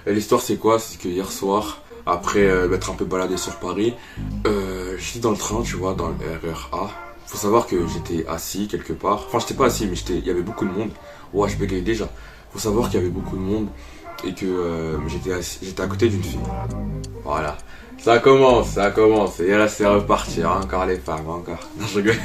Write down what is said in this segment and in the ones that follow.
Et l'histoire c'est quoi? C'est que hier soir, après m'être un peu baladé sur Paris, j'étais dans le train, tu vois, dans le RER A. Faut savoir que j'étais assis quelque part. Enfin, j'étais pas assis, mais il y avait beaucoup de monde. Ouais, je bégayais déjà. Faut savoir qu'il y avait beaucoup de monde et que j'étais à côté d'une fille. Voilà. Ça commence. Et là, c'est reparti. Encore les femmes, encore. Non, je rigole.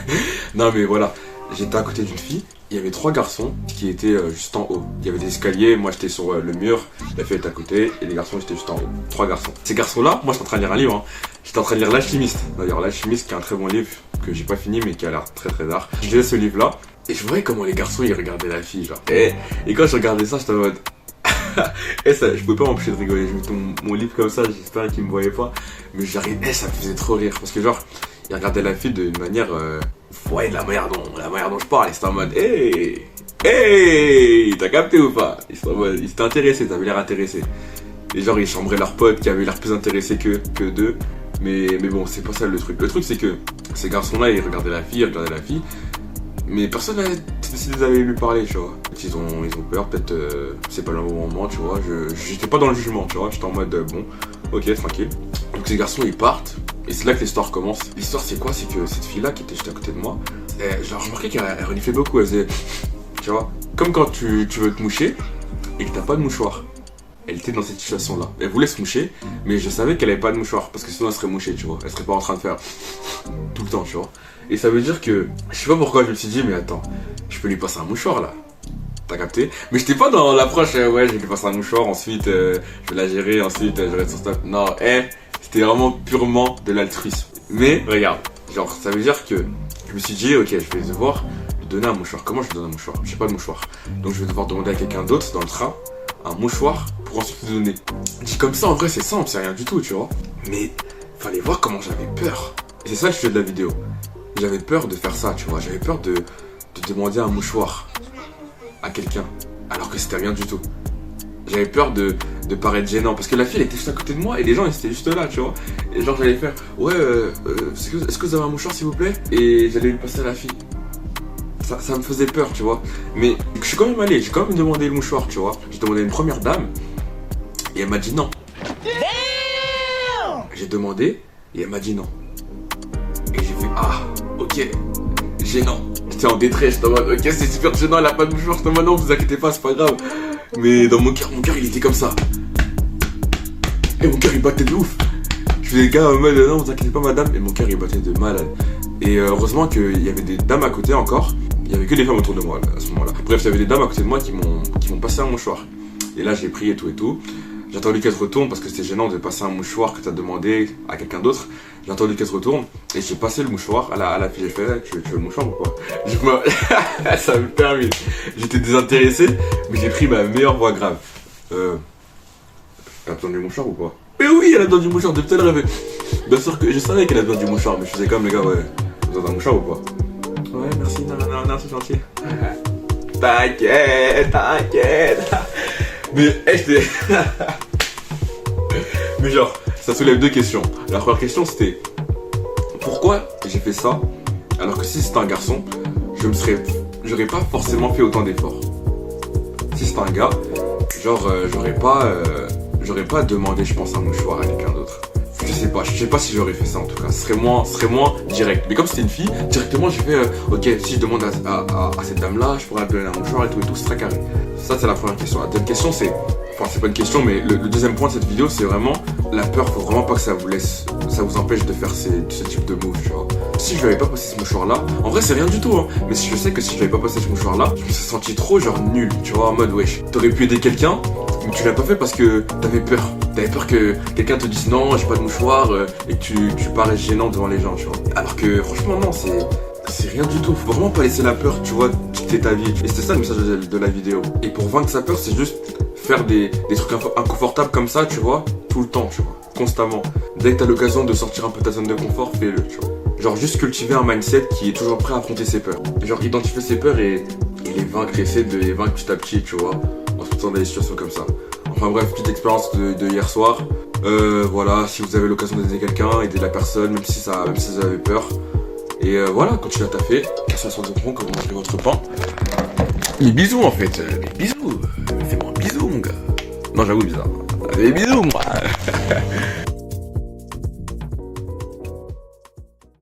Non, mais voilà. J'étais à côté d'une fille. Il y avait 3 garçons qui étaient juste en haut. Il y avait des escaliers. Moi, j'étais sur le mur. La fille était à côté. Et les garçons, j'étais juste en haut. 3 garçons. Ces garçons-là, moi, j'étais en train de lire un livre. J'étais en train de lire L'Alchimiste. D'ailleurs, L'Alchimiste, qui est un très bon livre que j'ai pas fini, mais qui a l'air très très d'art. Je lisais ce livre-là. Et je voyais comment les garçons, ils regardaient la fille, genre. Et quand je regardais ça, j'étais en mode... Et ça, je pouvais pas m'empêcher de rigoler. Je mettais mon livre comme ça, j'espérais qu'ils me voyaient pas. Mais j'arrivais, ça me faisait trop rire. Parce que genre, ils regardaient la fille d'une manière... Ouais, de la manière dont je parle. Ils étaient en mode, hey, t'as capté ou pas? Ils étaient intéressés, t'avais l'air intéressé. Et genre, ils chambraient leurs potes qui avaient l'air plus intéressés que d'eux. Mais bon, c'est pas ça le truc. Le truc, c'est que ces garçons-là, ils regardaient la fille. Mais personne n'a décidé d'aller lui parler, tu vois. Ils ont peur, peut-être c'est pas le bon moment, tu vois. J'étais pas dans le jugement, tu vois. J'étais en mode bon, ok, tranquille. Donc ces garçons ils partent, et c'est là que l'histoire commence. L'histoire c'est quoi? C'est que cette fille-là qui était juste à côté de moi, j'ai remarqué qu'elle reniflait beaucoup, elle faisait, tu vois, comme quand tu veux te moucher et que t'as pas de mouchoir. Elle était dans cette situation-là. Elle voulait se moucher, mais je savais qu'elle avait pas de mouchoir, parce que sinon elle serait mouchée, tu vois. Elle serait pas en train de faire tout le temps, tu vois. Et ça veut dire que, je sais pas pourquoi je me suis dit, mais attends, je peux lui passer un mouchoir là. T'as capté? Mais j'étais pas dans l'approche, ouais, je vais lui passer un mouchoir, ensuite je vais la gérer, ensuite je reste sur stop. Non, c'était vraiment purement de l'altruisme. Mais regarde, genre ça veut dire que je me suis dit, ok, je vais devoir lui donner un mouchoir. Comment je lui donne un mouchoir? J'ai pas de mouchoir. Donc je vais devoir demander à quelqu'un d'autre dans le train un mouchoir pour ensuite lui donner. Dit comme ça, en vrai c'est simple, c'est rien du tout, tu vois. Mais fallait voir comment j'avais peur. Et c'est ça le sujet de la vidéo. J'avais peur de faire ça, tu vois. J'avais peur de demander un mouchoir à quelqu'un, alors que c'était rien du tout. J'avais peur de paraître gênant, parce que la fille elle était juste à côté de moi et les gens ils étaient juste là, tu vois. Et genre j'allais faire, ouais, est-ce que vous avez un mouchoir s'il vous plaît? Et j'allais lui passer à la fille. Ça me faisait peur, tu vois. Mais je suis quand même allé, j'ai quand même demandé le mouchoir, tu vois. J'ai demandé à une première dame et elle m'a dit non. J'ai demandé et elle m'a dit non. Et j'ai fait, ah, ok, gênant. J'étais en détresse, j'étais en mode, ok, c'est super gênant, elle a pas de mouchoir, j'étais en mode, non, vous inquiétez pas, c'est pas grave. Mais dans mon cœur il était comme ça. Et mon cœur il battait de ouf. Je faisais les gars en mode, non, vous inquiétez pas madame. Et mon cœur il battait de malade. Et heureusement qu'il y avait des dames à côté encore. Il y avait que des femmes autour de moi là, à ce moment-là. Bref, il y avait des dames à côté de moi qui m'ont passé un mouchoir. Et là j'ai pris et tout. J'ai attendu qu'elle se retourne parce que c'était gênant de passer un mouchoir que t'as demandé à quelqu'un d'autre. J'ai attendu qu'elle se retourne et j'ai passé le mouchoir à la fille. J'ai fait, tu veux le mouchoir ou quoi? Ça me permet. J'étais désintéressé, mais j'ai pris ma meilleure voix grave. Elle a besoin du mouchoir ou quoi? Mais oui, elle a besoin du mouchoir, depuis tout à l'heure elle avait... Bien sûr que je savais qu'elle a besoin du mouchoir, mais je faisais comme les gars, ouais. Besoin d'un mouchoir ou quoi? Ouais, merci, non, c'est gentil. T'inquiète. Mais j'étais... Mais genre, ça soulève 2 questions. La première question c'était pourquoi j'ai fait ça alors que si c'était un garçon, j'aurais pas forcément fait autant d'efforts. Si c'était un gars, genre j'aurais pas demandé je pense un mouchoir à quelqu'un d'autre. Je sais pas si j'aurais fait ça en tout cas. Ce serait moins direct. Mais comme c'était une fille, directement j'ai fait ok, si je demande à cette dame là, je pourrais lui donner un mouchoir et tout, ce serait carré. Ça c'est la première question. La deuxième question c'est, enfin c'est pas une question mais le deuxième point de cette vidéo c'est vraiment la peur. Faut vraiment pas que ça vous empêche de faire ce type de move, tu vois. Si je lui avais pas passé ce mouchoir là, en vrai c'est rien du tout hein, mais si je sais que si je lui avais pas passé ce mouchoir là, je me suis senti trop genre nul, tu vois, en mode wesh. T'aurais pu aider quelqu'un, mais tu l'as pas fait parce que t'avais peur. T'avais peur que quelqu'un te dise non, j'ai pas de mouchoir et que tu parais gênant devant les gens, tu vois. Alors que franchement non, c'est rien du tout. Faut vraiment pas laisser la peur, tu vois, dicter ta vie. Et c'était ça le message de la vidéo. Et pour vaincre sa peur, c'est juste faire des trucs inconfortables comme ça, tu vois, tout le temps, tu vois, constamment. Dès que t'as l'occasion de sortir un peu de ta zone de confort, fais-le, tu vois. Genre juste cultiver un mindset qui est toujours prêt à affronter ses peurs. Genre identifier ses peurs et les vaincre, essayer de les vaincre petit à petit, tu vois, en se mettant dans des situations comme ça. Enfin bref, petite expérience de hier soir. Voilà, si vous avez l'occasion d'aider quelqu'un, aidez la personne, même si vous avez peur. Et voilà, continuez à taffer. Cassez sur votre front quand vous mangez votre pain. Mais bisous en fait, bisous. Fais-moi un bisou mon gars. Non, j'avoue bizarre. Des bisous, moi.